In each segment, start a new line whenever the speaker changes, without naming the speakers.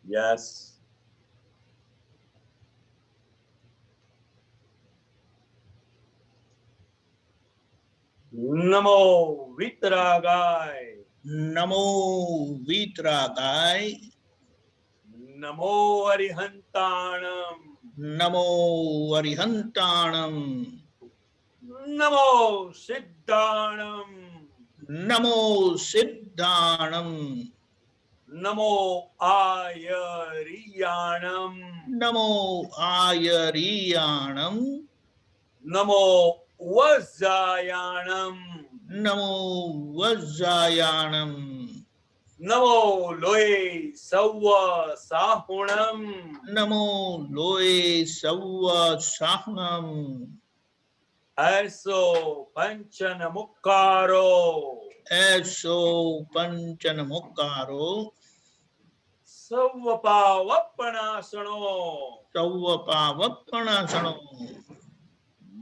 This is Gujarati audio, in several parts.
Yes. Namo Vitragay.
નમો વિતરાગાય,
Namo Arihantanam.
નમો અરિહંતાણમ,
Namo Siddhanam.
નમો સિદ્ધાણમ,
Namo Ayariyanam.
નમો આયરિયાણમ,
Namo Vajjayanam.
નમો વજ્જાયાણમ,
Namo Loe Sawa Sahunam.
નમો લોય સૌવ સાહનમ,
Aso Panchana Mukkaro.
એસો પંચન મુકારો,
Savapavapanasano.
સૌવ પાવપણાસણો,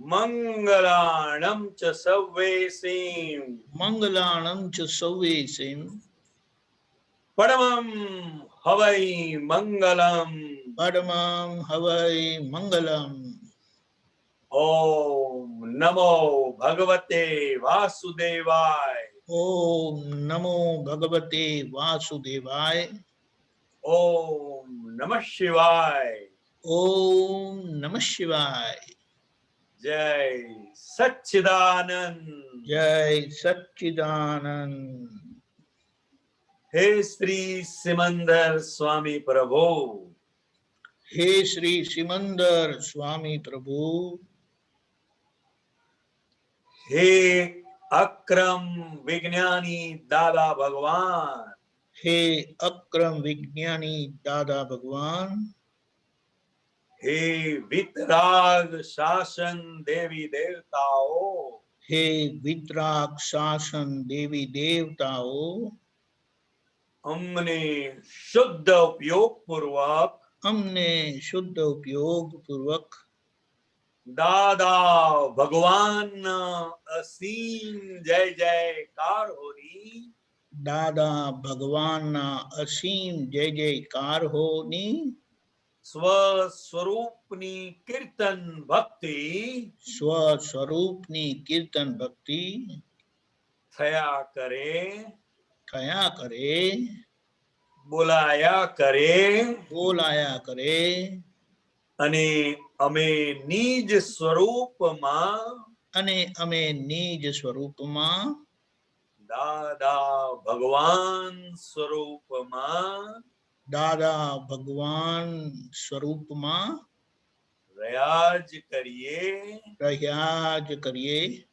Mangalanam cha Savvesim.
મંગલાણમ ચ સૌવેસીમ,
Padamam Havai Mangalam.
પરમં હવૈ Mangalam.
Om Namo Bhagavate Vasudevaya.
ઓમ નમો ભગવતે વાસુદેવાય.
Om Namah Shivaya.
ઓમ નમઃ શિવાય.
Jai Satchidanand.
જય સચ્ચિદાનંદ.
Hey Sri Simandar Swami Prabhu.
હે શ્રી સિમંદર સ્વામી પ્રભુ.
Hey Akram Vignani Dada Bhagwan.
હે અક્રમ વિજ્ઞાની દાદા ભગવાન.
Hey Vitrag Shasan Devi Devtao.
હે વિતરાગ શાસન દેવી દેવતાઓ.
અમને શુદ્ધ ઉપયોગ પૂર્વક
અમને શુદ્ધ ઉપયોગ પૂર્વક
દાદા ભગવાન અસીમ જય જયકાર હોની
દાદા ભગવાનના અસીમ જય જયકાર હોની
સ્વસ્વરૂપની કીર્તન ભક્તિ
સ્વસ્વરૂપની કીર્તન ભક્તિ
થયા કરે
થયા કરે,
બોલાયા કરે
બોલાયા કરે,
અને અમે નિજ સ્વરૂપમાં
અને અમે નિજ સ્વરૂપમાં
દાદા ભગવાન સ્વરૂપમાં
દાદા ભગવાન સ્વરૂપમાં
રયાજ કરીએ
રહ્યા જ કરીએ.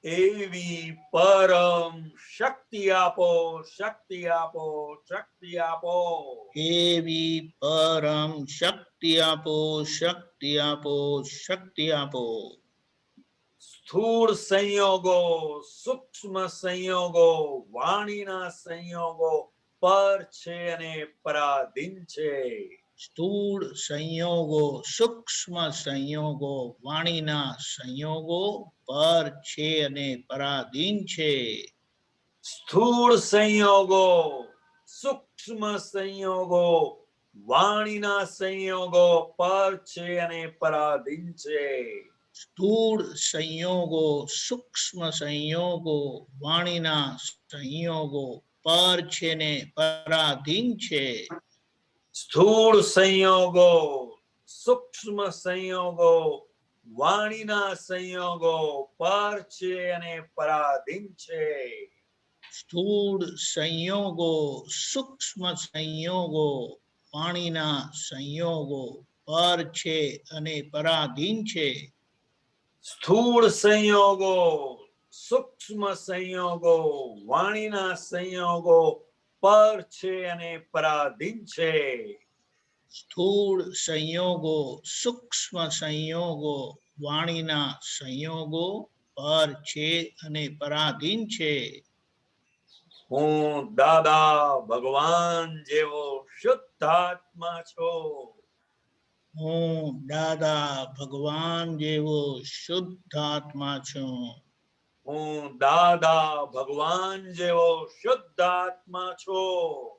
એવી પરમ શક્તિ આપો શક્તિ આપો શક્તિ આપો.
એવી પરમ શક્તિ આપો શક્તિ આપો શક્તિ આપો.
સ્થૂળ સંયોગો સૂક્ષ્મ સંયોગો વાણીના સંયોગો પર છે અને પરાધીન છે.
સ્થૂળ સંયોગો સૂક્ષ્મ સંયોગો વાણીના સંયોગો પર છે અને પરાધીન છે.
સ્થૂળ સંયોગો સૂક્ષ્મ સંયોગો વાણીના સંયોગો પર છે અને પરાધીન છે.
સ્થૂળ સંયોગો સૂક્ષ્મ સંયોગો વાણીના સંયોગો પર છે ને પરાધીન છે.
સ્થૂળ સંયોગો સૂક્ષ્મ સંયોગો વાણીના સંયોગો પર છે અને પરાધીન છે.
સ્થૂળ સંયોગો સૂક્ષ્મ સંયોગો વાણીના સંયોગો પર છે અને પરાધીન છે.
સ્થૂળ સંયોગો સૂક્ષ્મ સંયોગો વાણીના સંયોગો પર છે અને પરાધીન છે.
સ્થૂળ સંયોગો સૂક્ષ્મ સંયોગો વાણીના સંયોગો પર છે અને પરાધીન છે.
હું દાદા ભગવાન જેવો શુદ્ધાત્મા છું.
હું દાદા ભગવાન જેવો શુદ્ધાત્મા છું.
હું દાદા ભગવાન જેવો શુદ્ધાત્મા છું.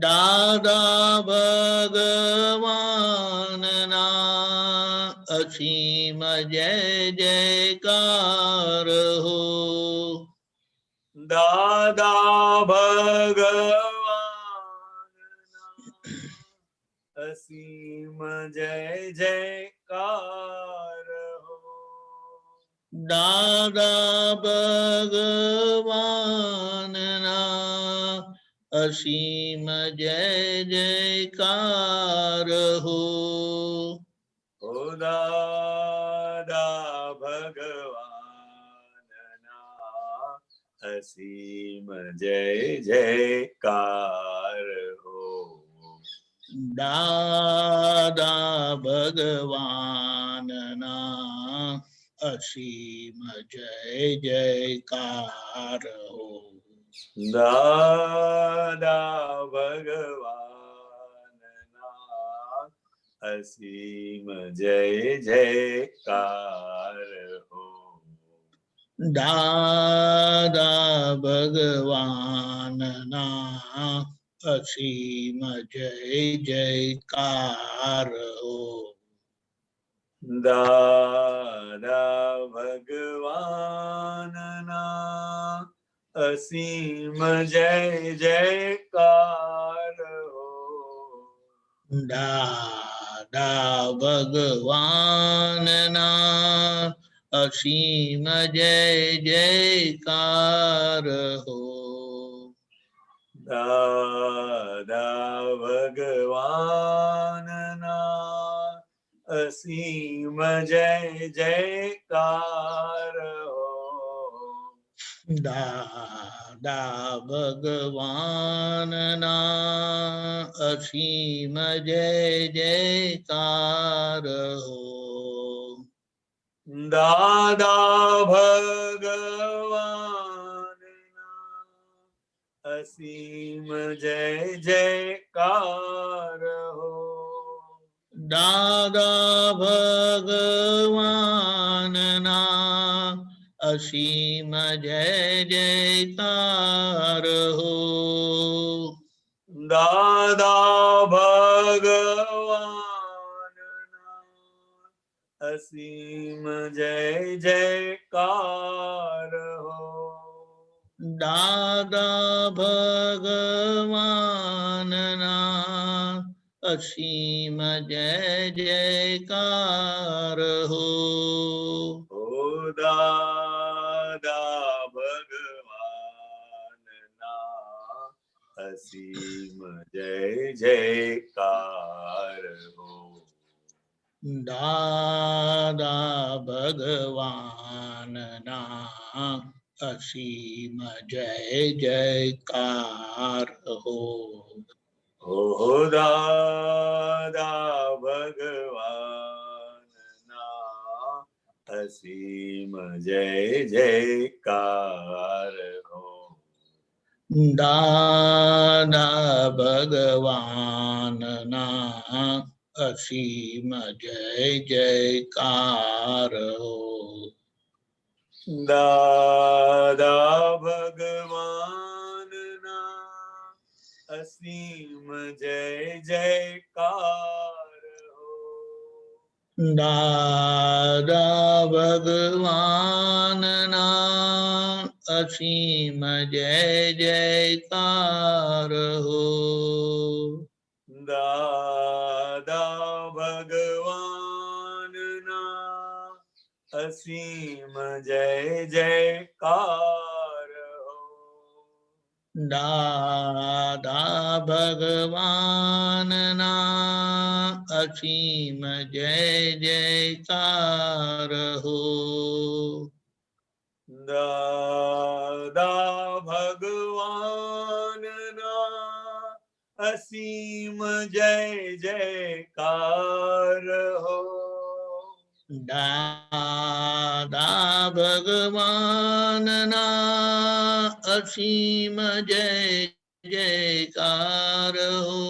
દાદા ભગવાનના અસીમ જય જયકાર હો.
દાદા ભગવાનના અસીમ જય જયકાર હો.
દાદા ભગવાનના અસીમ જય જયકાર હો.
ઓ દાદા ભગવાનના અસીમ જય જયકાર હો.
દાદા ભગવાનના અસીમ જય જયકાર હો.
દાદા ભગવાનના અસીમ જય જયકાર હો.
દાદા ભગવાનના અસીમ જય જયકાર હો.
દાદા ભગવાનના અસીમ જય જયકાર હો.
દાદા ભગવાનના અસીમ જય જયકાર હો.
દાદા ભગવાનના અસીમ જય જયકાર હો.
દાદા ભગવાનના અસીમ જય જયકાર હો.
દાદા ભગવાનના અસીમ જય જયકાર હો.
દાદા ભગવાનના અસીમ જય જયકાર હો.
દાદા ભગવાનના અસીમ જય જયકાર હો.
દાદા ભગવાનના અસીમ જય જયકાર હો.
ઓ દાદા ભગવાનના અસીમ જય જયકાર હો.
દાદા ભગવાનના અસીમ જય જયકાર હો.
ઓ દાદા ભગવાનના અસીમ જય જયકાર હો.
દાદા ભગવાનના અસીમ જય જયકાર હો.
દાદા ભગવાનના અસીમ જય જયકાર હો.
દાદા ભગવાનના અસીમ જય જયકાર હો.
દાદા ભગવાનના અસીમ જય જયકાર હો.
દાદા ભગવાનના અસીમ જય જયકાર હો.
દાદા ભગવાનના અસીમ જય જયકાર હો.
દાદા ભગવાનના અસીમ જય જયકાર હો.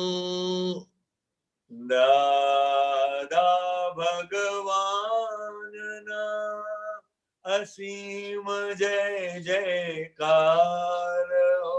દાદા ભગવાનના અસીમ જય જયકાર હો.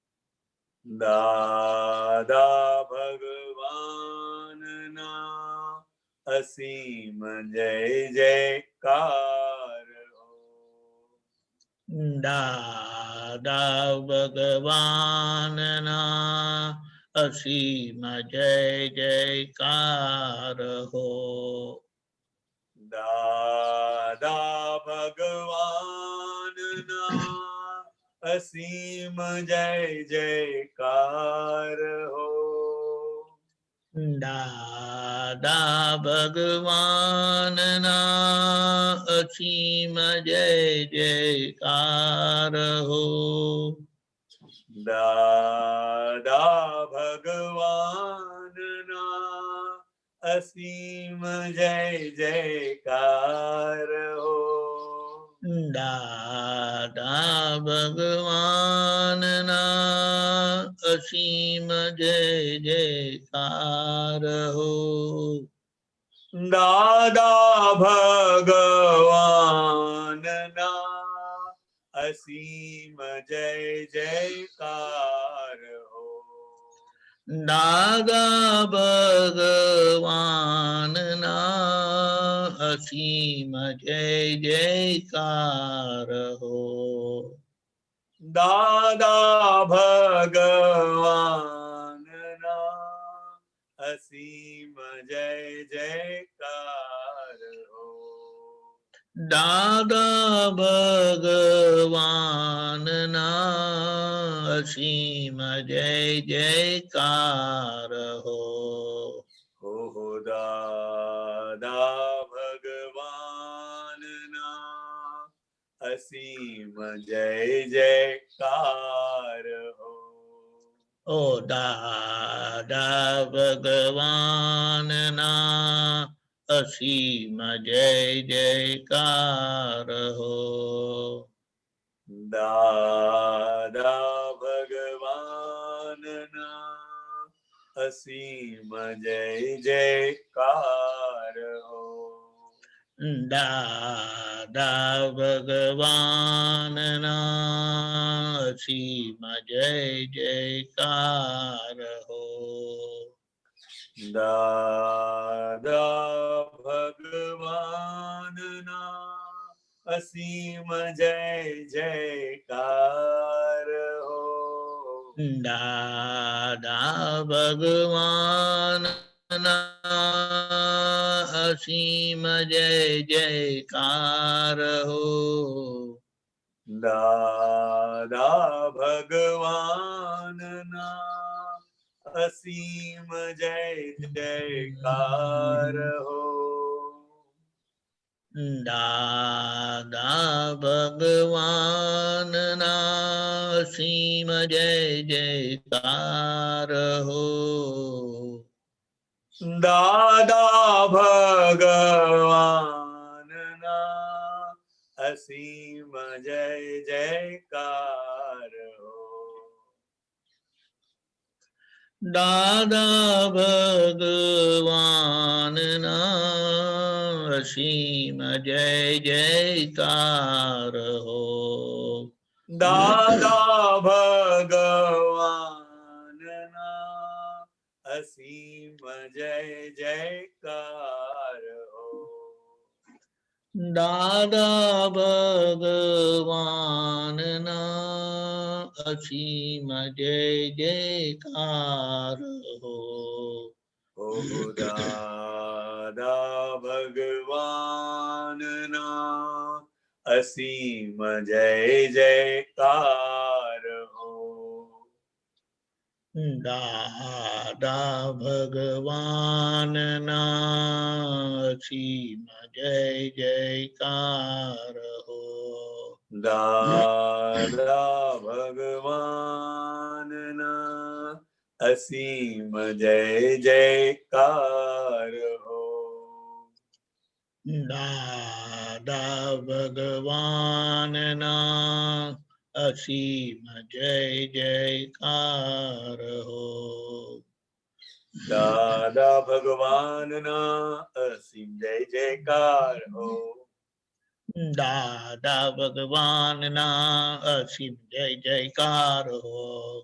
દાદા ભગવાનના અસીમ જય જયકાર હો.
દાદા ભગવાનના અસીમ જય જયકાર હો.
દાદા ભગવાનના અસીમ જય જયકાર હો.
દાદા ભગવાનના અસીમ જય જયકાર હો.
દાદા ભગવાનના અસીમ જય જયકાર હો.
દાદા ભગવાનના અસીમ જય જયકાર હો.
દાદા ભગવાનના અસીમ જય જયકાર હો.
દાદા ભગવાનના અસીમ જય જયકાર હો.
દાદા ભગવાનના અસીમ જય જયકાર હો.
દાદા ભગવાનના અસીમ જય જયકાર હો.
હો દાદા ભગવાનના અસીમ જય જયકાર હો.
ઓ દાદા ભગવાનના અસીમ જય જયકાર હો.
દાદા ભગવાનના અસીમ જય જયકાર હો.
દાદા ભગવાનના અસીમ જય જયકાર હો.
દાદા ભગવાનના અસીમ જય જયકાર હો.
દાદા ભગવાનના અસીમ જય જયકાર હો.
દાદા ભગવાનના અસીમ જય જયકાર હો.
દાદા ભગવાનના અસીમ જય જયકાર હો.
દાદા ભગવાનના અસીમ જય જયકાર હો.
દાદા ભગવાનના અસીમ જય જયકાર હો.
દાદા ભગવાનના અસીમ જય જયકાર હો.
દાદા ભગવાનના અસીમ જય જયકાર હો.
ઓ દાદા ભગવાનના અસીમ જય જયકાર હો.
દાદા ભગવાનના અસીમ જય જયકાર હો.
દાદા ભગવાનના અસીમ જય જયકાર હો.
દાદા ભગવાનના અસીમ જય જયકાર હો.
દાદા ભગવાનના અસીમ જય જયકાર હો.
દાદા ભગવાનના અસીમ જય જયકાર હો.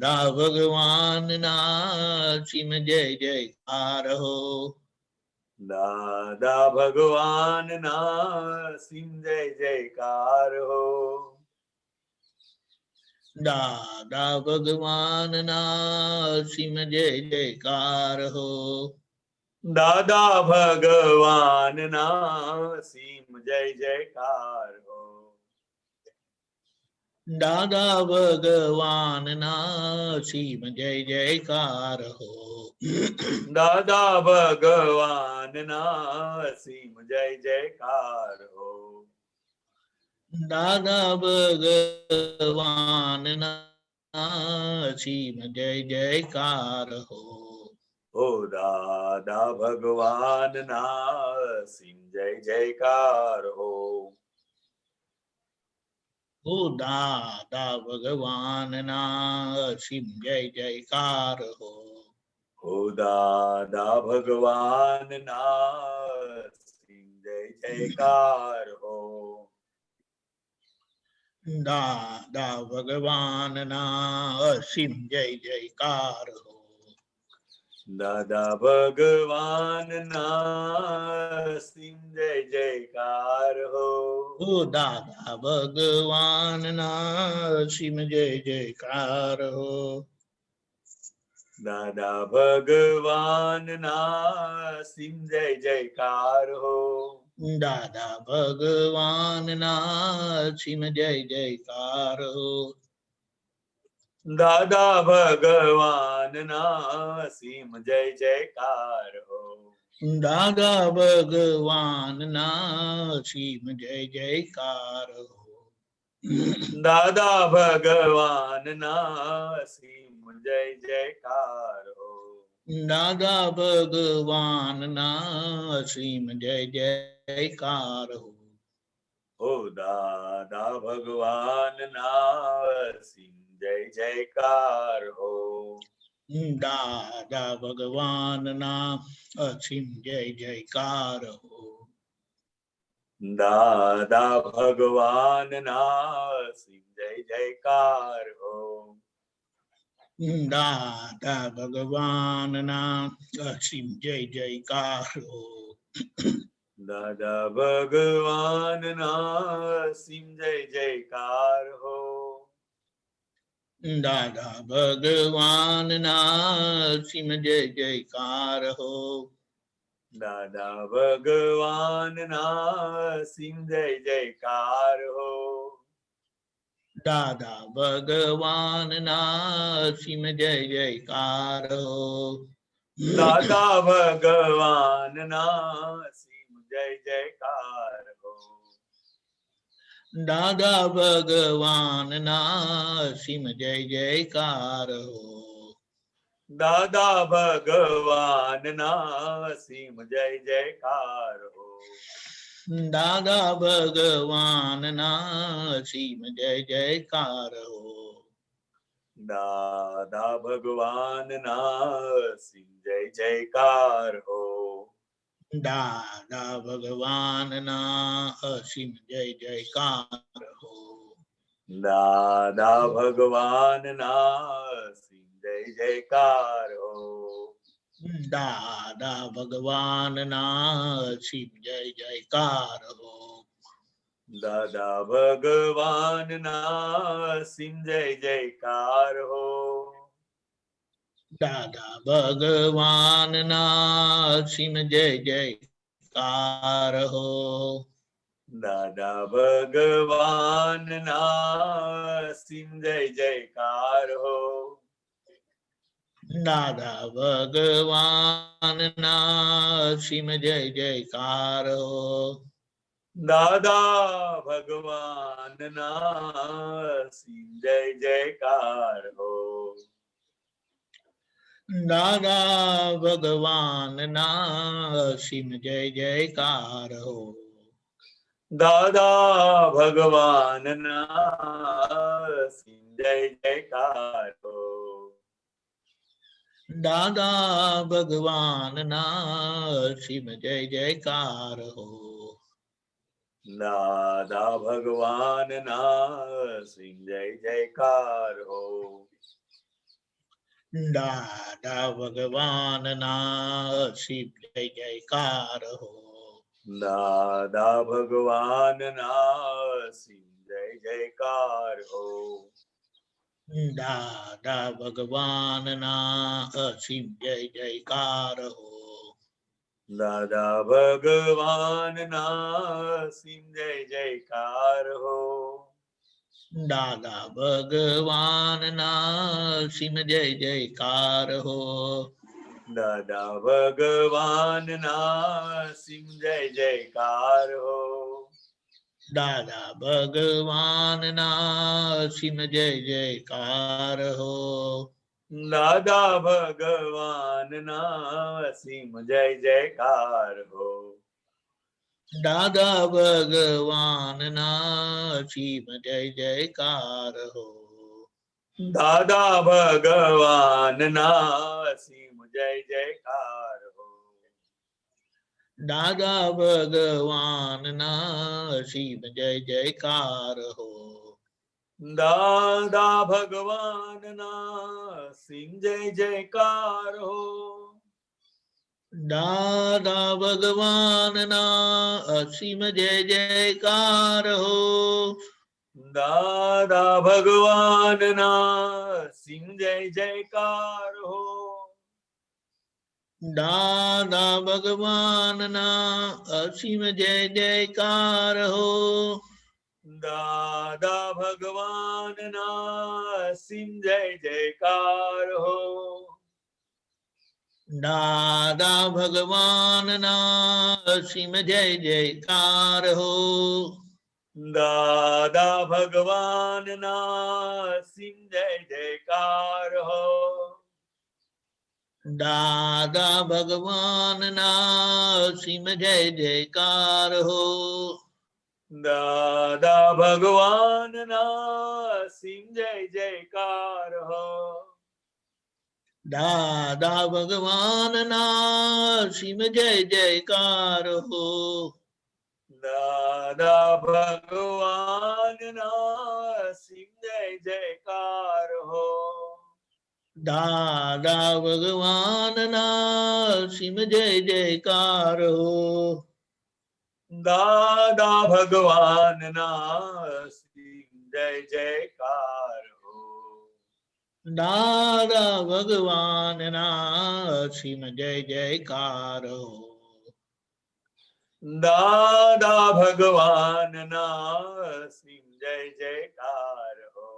દાદા ભગવાન ના સિમ જય જયકાર હો
દાદા ભગવાન ના સિમ જય જયકાર હો
દાદા ભગવાન ના સિમ જય જયકાર હો
દાદા ભગવાન ના સિમ જય જયકાર હો
દાદા ભગવાન ના સિમ જય જયકાર હો
દાદા ભગવાન ના સિમ જય જયકાર હો
દાદા ભગવાન ના સિમ જય જયકાર હો
ઓ દાદા ભગવાન ના સિમ જય જયકાર હો
ઓ દાદા ભગવાન ના સિમ જય જયકાર હો
ઓ દાદા ભગવાન ના સિમ જય જયકાર હો
દાદા ભગવાન ના સિમ જય જયકાર હો
દાદા ભગવાન ના સિમ જય જયકાર હો
ઓ દાદા ભગવાન ના સિમ જય જયકાર હો
દાદા ભગવાન ના સિમ જય જયકાર હો
દાદા ભગવાન ના સિમ જય જયકાર હો
દાદા ભગવાન ના સિમ જય જયકાર હો
દાદા ભગવાન ના સિમ જય જયકાર હો
દાદા ભગવાન ના સિમ જય જયકાર હો
દાદા ભગવાન ના સિમ જય જયકાર હો
ઓ દાદા ભગવાન ના સિમ જય જયકાર હો
દાદા ભગવાન ના અસીમ જય જયકાર હો
દાદા ભગવાન ના સિમ જય જયકાર હો
દાદા ભગવાન ના અસીમ જય જયકાર હો
દાદા ભગવાન ના સિમ જય જયકાર હો
દાદા ભગવાન ના સિમ જય જયકાર હો
દાદા ભગવાન ના સિમ જય જયકાર હો
દાદા ભગવાન ના સિમ જય જયકાર હો
દાદા ભગવાન ના સિમ જય જયકાર હો
દાદા ભગવાન ના સિમ જય જયકાર હો
દાદા ભગવાન ના સિમ જય જયકાર હો
દાદા ભગવાન ના સિમ જય જયકાર હો
દાદા ભગવાન ના સિમ જય જયકાર હો
દાદા ભગવાન ના અસીમ જય જયકાર હો
દાદા ભગવાન ના સિમ જય જયકાર હો
દાદા ભગવાન ના અસીમ જય જયકાર હો
દાદા ભગવાન ના સિમ જય જયકાર હો
દાદા ભગવાન ના અસીમ જય જયકાર હો
દાદા ભગવાન ના સિમ જય જયકાર હો
દાદા ભગવાન ના અસીમ જય જયકાર હો
દાદા ભગવાન ના સિમ જય જયકાર હો
દાદા ભગવાન ના અસીમ જય જયકાર હો
દાદા ભગવાન ના સિમ જય જયકાર હો
દાદા ભગવાન ના અસીમ જય જયકાર હો
દાદા ભગવાન ના સિમ જય જયકાર હો
દાદા ભગવાન ના અસીમ જય જયકાર હો.
દાદા ભગવાન ના સિંહ જય જયકાર હો.
દાદા ભગવાન ના અસીમ જય જયકાર હો.
દાદા ભગવાન ના સિંહ જય જયકાર હો.
દાદા ભગવાન ના અસીમ જય જયકાર હો.
દાદા ભગવાન ના સિંહ જય જયકાર હો.
દાદા ભગવાન ના અસીમ જય જયકાર હો.
દાદા ભગવાન ના સિંહ જય જયકાર હો.
દાદા ભગવાન ના અસીમ જય જયકાર હો.
દાદા ભગવાન ના સિંહ જય જયકાર હો.
દાદા ભગવાન ના અસીમ જય જયકાર હો.
દાદા ભગવાન ના સિંહ જય જયકાર હો.
દાદા ભગવાન ના અસીમ જય જયકાર હો.
દાદા ભગવાન ના સિંહ જય જયકાર હો.
દાદા ભગવાન ના અસીમ જય જયકાર હો.
દાદા ભગવાન ના સિંહ જય જયકાર હો.
દાદા ભગવાન ના અસીમ જય જયકાર હો.
દાદા ભગવાન ના સિંહ જય જયકાર હો.
દાદા ભગવાન ના અસીમ જય જયકાર હો.
દાદા ભગવાન ના સિંહ જય જયકાર હો.
દાદા ભગવાન ના અસીમ જય જયકાર હો.
દાદા ભગવાન ના સિંહ જય જયકાર હો.
દાદા ભગવાન ના અસીમ જય જયકાર હો.
દાદા ભગવાન ના સિંહ જય જયકાર હો.
દાદા ભગવાન ના અસીમ જય જયકાર હો.
દાદા ભગવાન ના સિંહ જય જયકાર હો.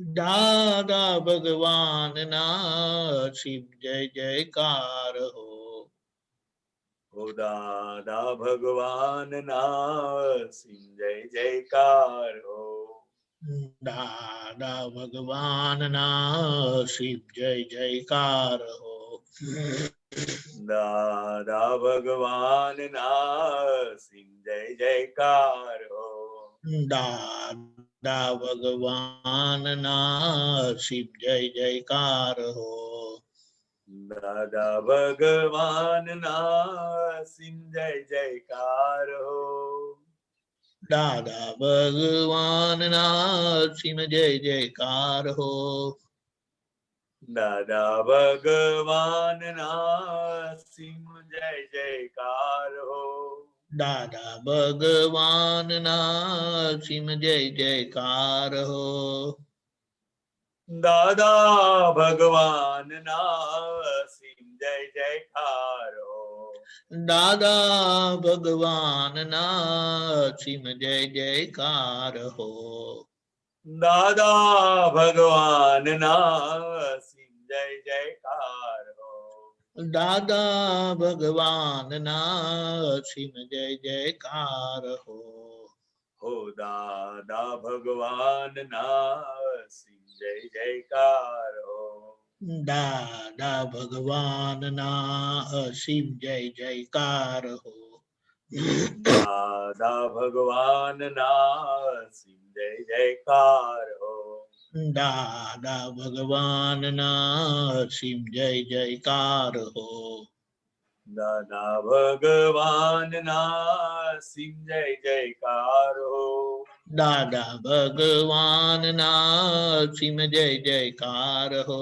દાદા ભગવાન ના અસીમ જય જયકાર હો.
ઓ દાદા ભગવાન ના સિંહ જય જયકાર હો.
દાદા ભગવાન ના અસીમ જય જયકાર હો.
દાદા ભગવાન ના સિંહ જય જયકાર હો.
દાદા ભગવાન ના અસીમ જય જયકાર હો.
દાદા ભગવાન ના સિંહ જય જયકાર હો.
દાદા ભગવાન ના અસીમ જય જયકાર હો.
દાદા ભગવાન ના સિંહ જય જયકાર હો.
દાદા ભગવાન ના અસીમ જય જયકાર હો.
દાદા ભગવાન ના સિંહ જય જયકાર હો.
દાદા ભગવાન ના અસીમ જય જયકાર હો.
દાદા ભગવાન ના સિંહ જય જયકાર હો.
દાદા ભગવાન ના અસીમ જય જયકાર હો.
હો દાદા ભગવાન ના સિંહ જય જયકાર હો.
દાદા ભગવાન ના અસીમ જય જયકાર હો.
દાદા ભગવાન ના સિંહ જય જયકાર હો.
દાદા ભગવાન ના અસીમ જય જયકાર હો.
દાદા ભગવાન ના સિંહ જય જયકાર હો.
દાદા ભગવાન ના અસીમ જય જયકાર હો.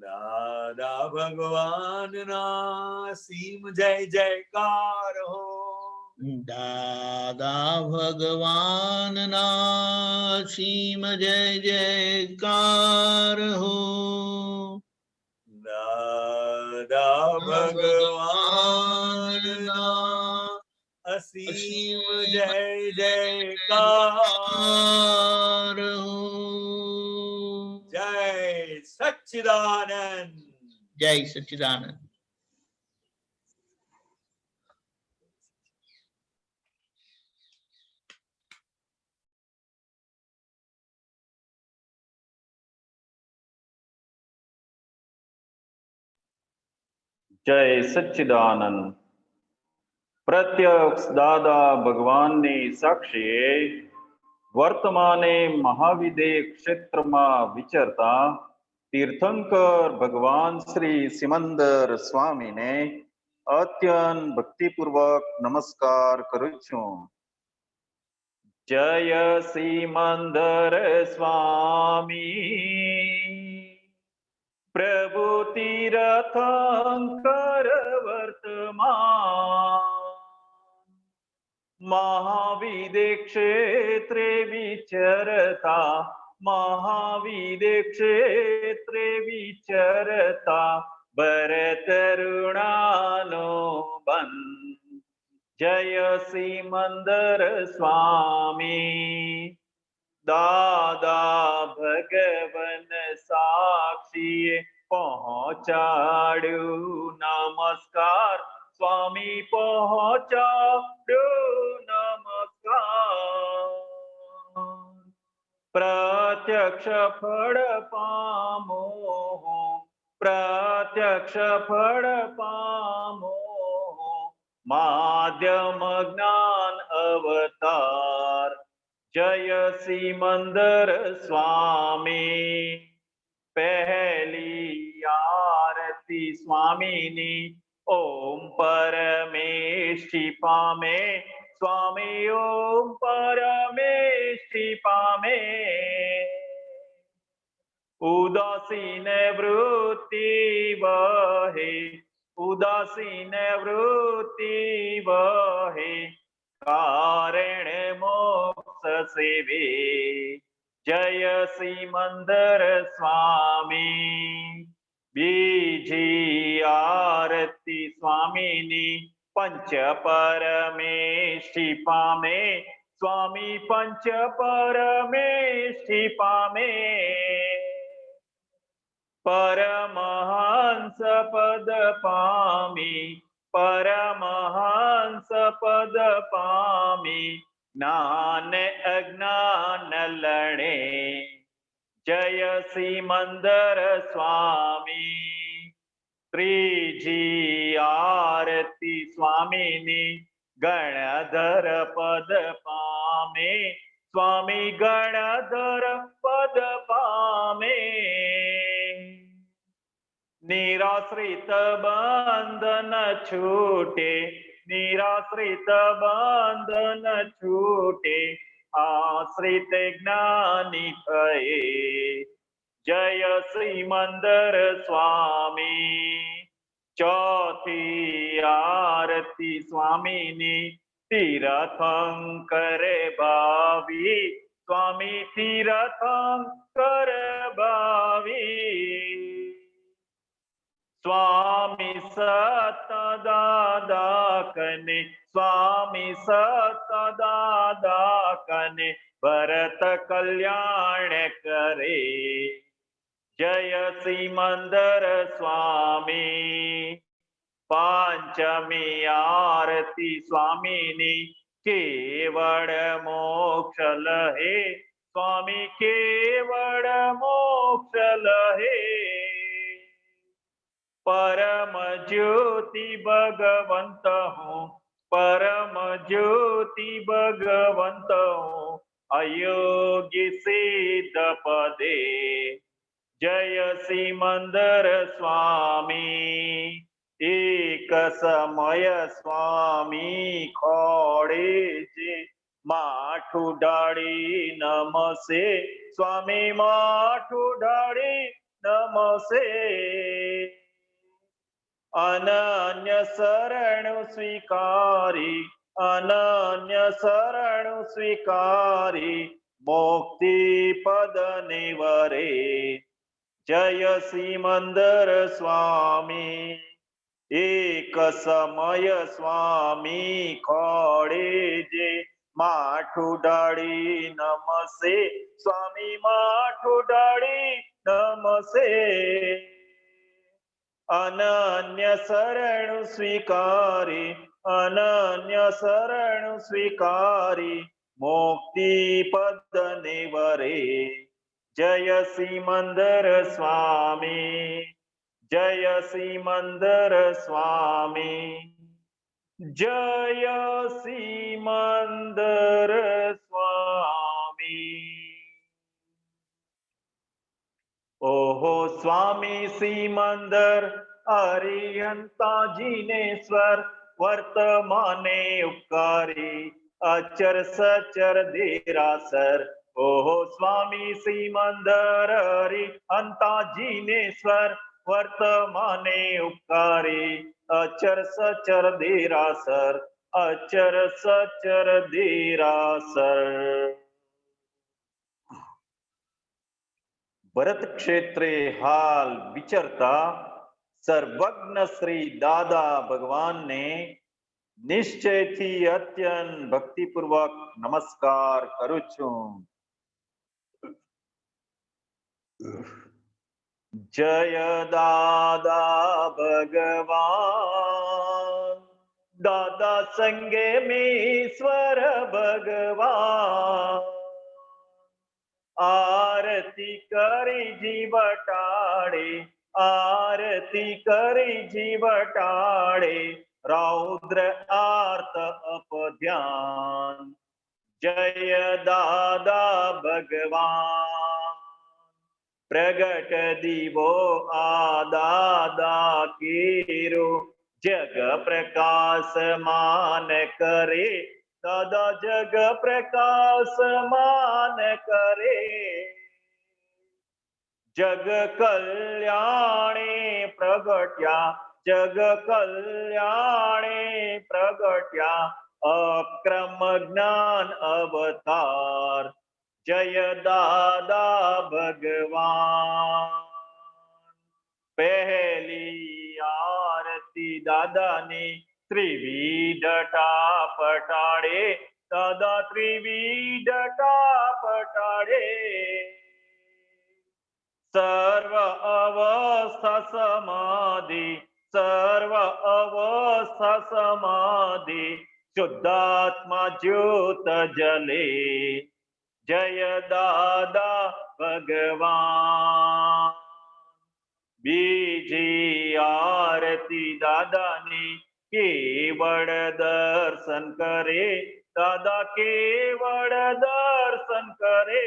દાદા ભગવાનના સીમ જય જયકાર હો.
દાદા ભગવાનના સીમ જય જયકાર હો.
દાદા ભગવાનના અસીમ જય જયકાર
હો.
જય સચ્ચિદાનંદ.
જય સચ્ચિદાનંદ.
જય સચ્ચિદાનંદ. પ્રત્યક્ષ દાદા ભગવાનની સાક્ષીએ વર્તમાને મહાવિદેહ ક્ષેત્રમાં વિચરતા તીર્થંકર ભગવાન શ્રી સિમંદર સ્વામીને અત્યંત ભક્તિપૂર્વક નમસ્કાર કરું છું. જય સિમંદર સ્વામી પ્રભુ તીર્થંકર વર્તમાન મહાવિદેહ ક્ષેત્રે વિચરતા મહાવિદેહ ક્ષેત્રે વિચરતા ભરત ઋણાનો બંધ. જય સિમંદર સ્વામી દાદા ભગવન સાક્ષીએ પહોંચાડ્યું નમસ્કાર સ્વામી પહોંચાડ્યું નમસ્કાર. પ્રત્યક્ષ ફળ પામો પ્રત્યક્ષ ફળ પામો માધ્યમ જ્ઞાન અવતાર. જય સિમંદર સ્વામી પહેલી આરતી સ્વામીની ઓમ પરમેષ્ઠી પામે સ્વામી ઓમ પરમેષ્ઠી પામે. ઉદાસીન વૃત્તિ વહે ઉદાસીન વૃત્તિ વહે કારણ મોક્ષ સેવે. જય સિમંદર સ્વામી બીજી આરતી સ્વામીની પંચ પરમેષ્ઠી પામે સ્વામી પંચ પરમેષ્ઠી પામે. પરમહંસ પદ પામી પરમહંસ પદ પામી જ્ઞાન અજ્ઞાન લણે. જય સિમંદર સ્વામી ત્રીજી આરતી સ્વામીની ગણધર પદ પામે સ્વામી ગણધર પદ પામે. નિરાશ્રિત બંધન છૂટે નિરાશ્રિત બંધન છૂટે આશ્રિત જ્ઞાની થયે. જય સિમંદર સ્વામી ચોથી આરતી સ્વામીની તીર્થંકર ભાવી સ્વામી તીર્થંકર ભાવી. સ્વામી સતદાદા કને સ્વામી સતદાદા કને ભરત કલ્યાણ કરે. જય સિમંદર સ્વામી પાંચમી આરતી સ્વામીની કેવળ મોક્ષ લહે સ્વામી કેવળ મોક્ષ લહે. परम ज्योति भगवंत हूँ परम ज्योति भगवंत हूँ अयोग्य सिद्ध पदे. जय सिमंदर स्वामी एक समय स्वामी खोड़े जे माठू डाड़ी नमसे स्वामी माठू डाड़ी नम નમસે અનન્ય શરણુ સ્વીકારી અનન્ય શરણુ સ્વીકારી મુક્તિ પદ નિવરે જય સિમંદર સ્વામી એક સમય સ્વામી ખોડે જે માઠું ડાળી નમસે સ્વામી માઠું ડાળી નમસે અનન્ય શરણુ સ્વીકારી અનન્ય શરણુ સ્વીકારી મુક્તિ પદ નિવરે જય સિમંદર સ્વામી જય સિમંદર સ્વામી જય સિમંદર સ્વામી ઓહો સ્વામી સિમંદર અરિહંતાજીનેશ્વર વર્તમાને ઉપકારી અચર સચર દેરાસર ઓહો સ્વામી સિમંદર હરિહંતાજીનેશ્વર વર્તમાને ઉપકારી અચર સચર દેરાસર અચર સચર દેરાસર ભરત ક્ષેત્રે હાલ વિચરતા સર્વજ્ઞ શ્રી દાદા ભગવાનને નિશ્ચયથી અત્યંત ભક્તિપૂર્વક નમસ્કાર કરું છું. જય દાદા ભગવાન દાદા સંગે મેશ્વર ભગવાન આરતી કરી જીવટાડે આરતી કરી જીવટાડે રૌદ્ર આર્ત અપધ્યાન જય દાદા ભગવાન પ્રગટ દીવો આ દાદા કેરો જગ પ્રકાશમાન કરે દાદા જગ પ્રકાશમાન કરે જગ કલ્યાણે પ્રગટ્યા જગ કલ્યાણે પ્રગટ્યા અક્રમ જ્ઞાન અવતાર જય દાદા ભગવાન પહેલી આરતી દાદાની ત્રિવિધટા પટાડે દાદા ત્રિવિધટા પટાડે સર્વ અવસ્થા સમાધિ સર્વ અવસ્થા સમાધિ શુદ્ધાત્મા જ્યોત જલે જય દાદા ભગવાન બીજી આરતી દાદાની કેવળ દર્શન કરે દાદા કેવળ દર્શન કરે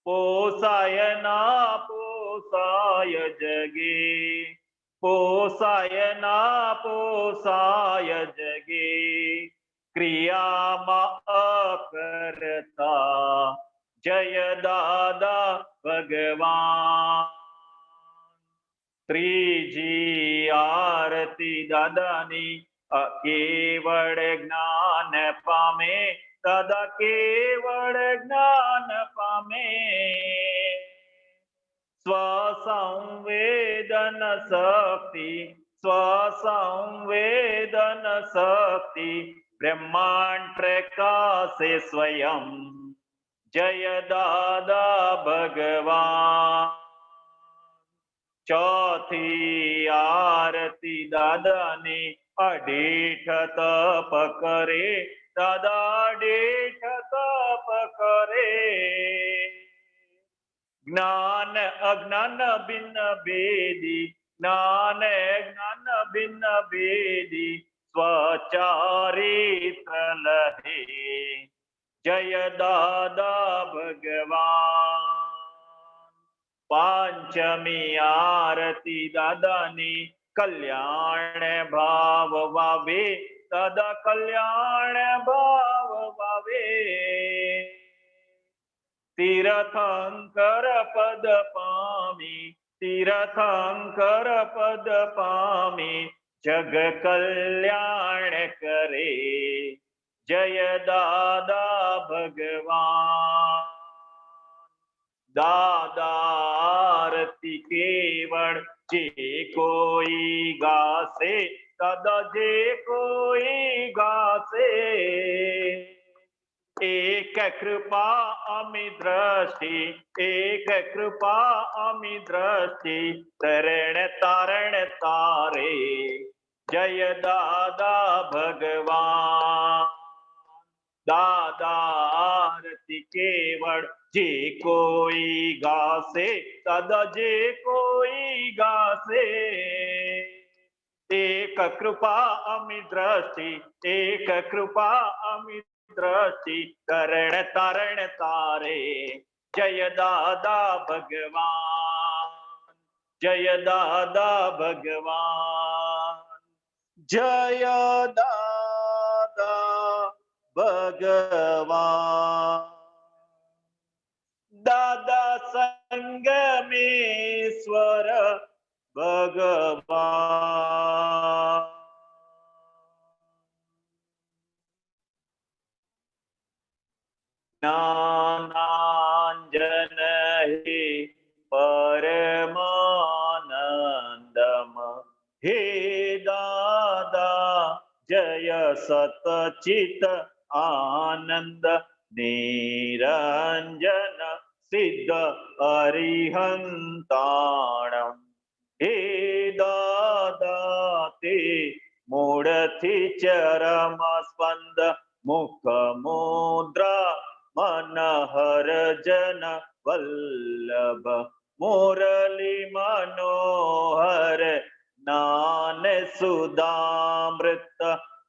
પોસાય ના પોસાય જગે પોસાય ના પોસાય જગે ક્રિયામાં અકર્તા જય દાદા ભગવાન ત્રીજી આરતી દાદાની કેવળ જ્ઞાન પામે દાદા કેવળ જ્ઞાન પામે સ્વસંવેદન શક્તિ સ્વસંવેદન શક્તિ બ્રહ્માંડ પ્રકાશે સ્વયં જય દાદા ભગવાન ચોથી આરતી દાદાની અઢીઠ તપ કરે દાદા અઢીઠ તપ કરે જ્ઞાન અજ્ઞાન ભિન્ન ભેદી જ્ઞાન જ્ઞાન ભિન્ન ભેદી સ્વચારિત્ર લહે જય દાદા ભગવાન પાંચમી આરતી દાદાની કલ્યાણ ભાવ વાવે દાદા કલ્યાણ ભાવ વાવે તીર્થંકર પદ પામી, તીર્થંકર પદ પામી, જગ કલ્યાણ કરે. જય દાદા ભગવાન. દાદા આરતી કેવળ જે કોઈ ગાશે, દાદા જે કોઈ ગાશે. એક કૃપા અમી દ્રષ્ટિ, એક કૃપા અમી દ્રષ્ટિ, તરણ તારણ તારે. જય દાદા ભગવાન. દાદા આરતી કેવળ જે કોઈ ગાશે, દાદા જે કોઈ ગાશે. એક કૃપા અમી દ્રષ્ટિ, એક કૃપા અમી દ્રષ્ટિ, કરણ તારણ તારે. જય દાદા ભગવાન, જય દાદા ભગવાન, જય દાદા ભગવાન. દાદા સંગમેશ્વર ભગવાન. જ્ઞાનાંજન હે પરમાનંદમ, હે દાદા જય સતચિત આનંદ, નિરંજન સિદ્ધ અરિહંતાણમ. હે દાદા તે મૂળથી ચરમ સ્પંદ, મુખ મુદ્રા મનહર જન વલ્લભ, મુરલી મનોહર જ્ઞાન સુધામૃત,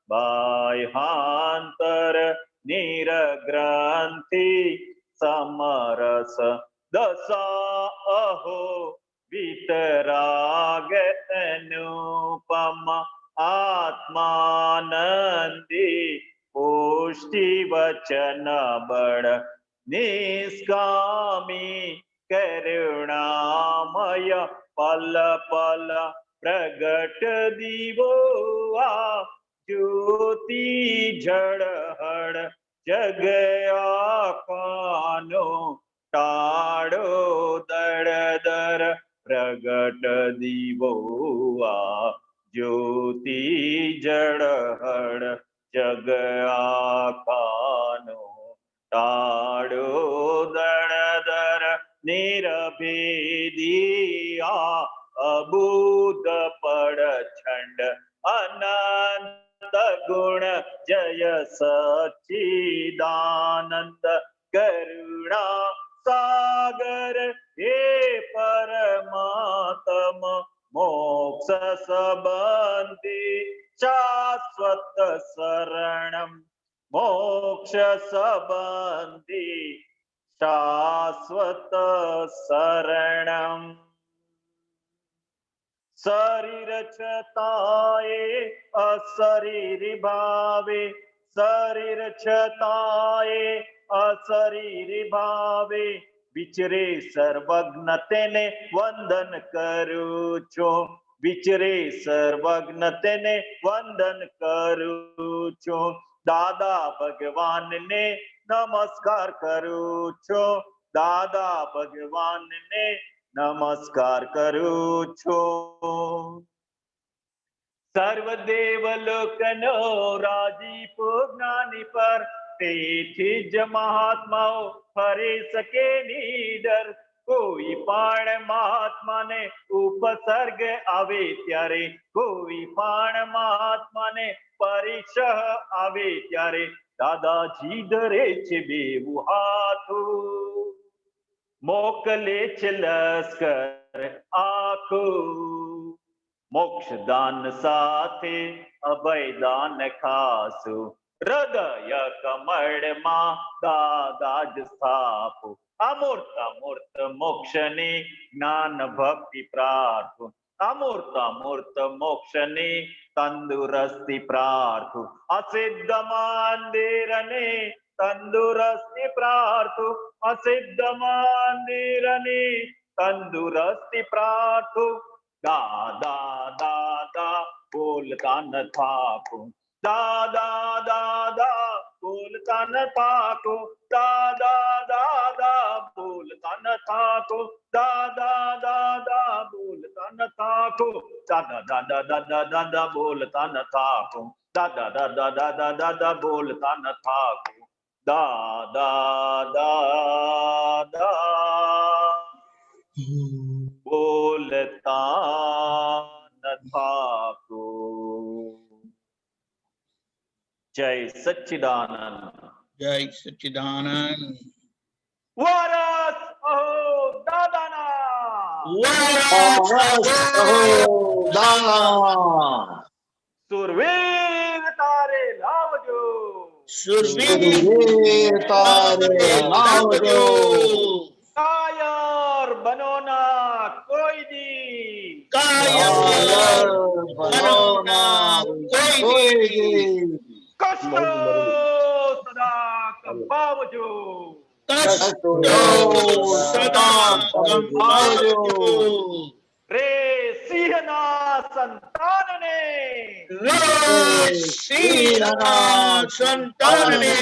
બાહ્યાંતર નિરગ્રંથિ સમરસ, દશા અહો વિતરાગ અનુપમ, આત્માનંદી પુષ્ટિ વચન બળ, નિષ્કામી કરુણામય પલ પલ, પ્રગટ દીવો આ જ્યોતિ ઝળહળ, જગ આખાનો ટાળો દળદર, પ્રગટ દીવો આ જ્યોતિ ઝળહળ, જગ આખાનો ટાળો દળદર, નિરભેદી આ અબૂધ પડછંડ, અનંત ગુણ જય સચ્ચિદાનંદ, કરુણા સાગર હે પરમાત્મ, મોક્ષ સંબંધી શાશ્વત શરણમ, મોક્ષ સંબંધી શાશ્વત શરણમ. શરીર છતાંય અશરીરી ભાવે, શરીર છતાંય અશરીરી ભાવે, વિચરે સર્વજ્ઞ તેને વંદન કરું છું, વિચરે સર્વજ્ઞ તેને વંદન કરું છું. દાદા ભગવાનને નમસ્કાર કરું છું, દાદા ભગવાનને નમસ્કાર કરું છું. સર્વદેવ લોકનો રાજીપો જ્ઞાની પર, તેથી જ મહાત્માઓ ફરી શકે નીડર. કોઈ પણ મહાત્માને ઉપસર્ગ આવે ત્યારે, કોઈ પણ મહાત્માને પરિસહ આવે ત્યારે, દાદાજી ધરે છે બેવું હાથું, મોકલે છે લશ્કર આખું. મોક્ષદાન સાથે અભયદાન ખાસું, હૃદય કમળમાં દાદા જ સ્થાપું. અમૂર્ત અમૂર્ત મોક્ષની જ્ઞાન ભક્તિ પ્રાર્થું, અમૂર્ત અમૂર્ત મોક્ષની તંદુરસ્તી પ્રાર્થું. અસિદ્ધ મંદિરની તંદુરસ્તી પ્રાર્થું, અસિદ્ધ મંદિરની તંદુરસ્તી પ્રાર્થું. દાદા દાદા બોલતા ન થાકું. દાદા દાદા બોલતા ન થાકું. દાદા દાદા બોલતા ન થાકું. દાદા દાદા બોલતા ન થાકું. દાદા દાદા દાદા દાદા બોલતા ન થાકું. દાદા દાદા દાદા દાદા બોલતા ન થાકું. દાદા દાદા બોલતા ન થાકું. જય સચ્ચિદાનંદ.
જય સચ્ચિદાનંદ.
વરસ અહો દાદાના. સુરવીર તારે લાવજો.
સુરવીર
તારે લાવજો.
કાયર બનો ના કોઈ દી.
કાયર બનોના કોઈ દી.
કષ્ટો સદા કંપાવજો.
કષ્ટો સદા કંપાવજો.
રે સિંહના સંતાનને.
સિંહના સંતાનને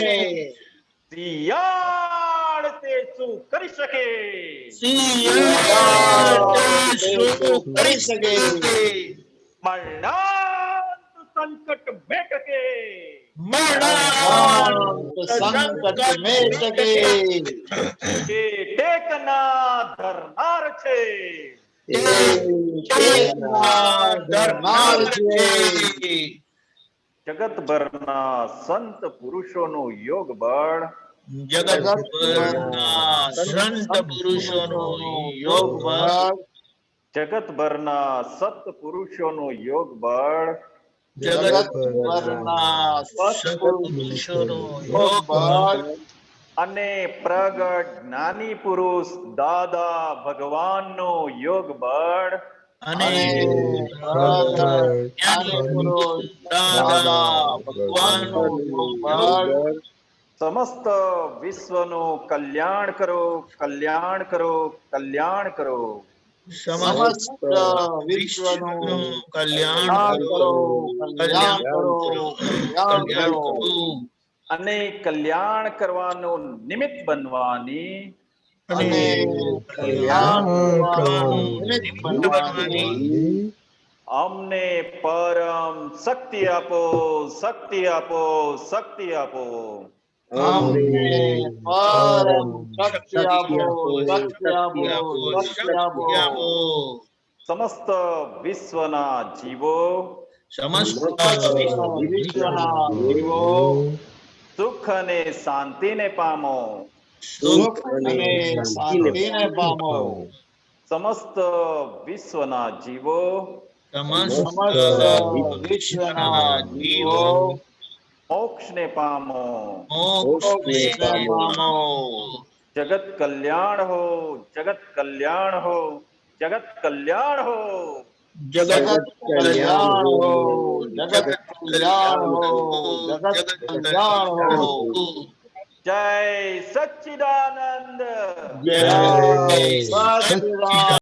શિયાળ તે શું કરી શકે.
શિયાળ શું કરી શકે.
મરણાંત સંકટ મેટકે.
મરણાંત
સંકટ મેટકે.
એ ટેકના ધરનાર છે.
ધરનાર છે.
જગતભરના સંત પુરુષોનું યોગ બળ.
જગતભરના સંત પુરુષોનું યોગ બળ.
જગતભરના સત પુરુષોનું યોગ બળ.
જગતભરના સત પુરુષોનું યોગ બળ.
અને પ્રગટ જ્ઞાની પુરુષ દાદા ભગવાનનો યોગ બળ.
અને જ્ઞાની પુરુષ દાદા ભગવાનનું યોગ બળ.
સમસ્ત વિશ્વનું કલ્યાણ કરો, કલ્યાણ કરો, કલ્યાણ કરો.
સમસ્ત વિશ્વનું કલ્યાણ કરો, કલ્યાણ કરો, કલ્યાણ કરો.
અને કલ્યાણ કરવાનું નિમિત્ત બનવાની.
અને કલ્યાણ કરવાનું નિમિત્ત બનવાની
અમને પરમ શક્તિ આપો, શક્તિ આપો, શક્તિ આપો.
અમને પરમ શક્તિ આપો, શક્તિ આપો, શક્તિ આપો.
સમસ્ત વિશ્વના જીવો,
સમસ્ત
વિશ્વના જીવો
સુખ અને શાંતિને પામો.
સુખ અને શાંતિને પામો.
સમસ્ત વિશ્વના જીવો,
સમસ્ત વિશ્વના જીવો
મોક્ષને પામો.
મોક્ષને પામો.
જગત કલ્યાણ હો, જગત કલ્યાણ હો, જગત કલ્યાણ હો.
જગત કલ્યાણ હો,
જગત કલ્યાણ હો, જગત કલ્યાણ હો.
જય સચ્ચિદાનંદ.
જય સચ્ચિદાનંદ.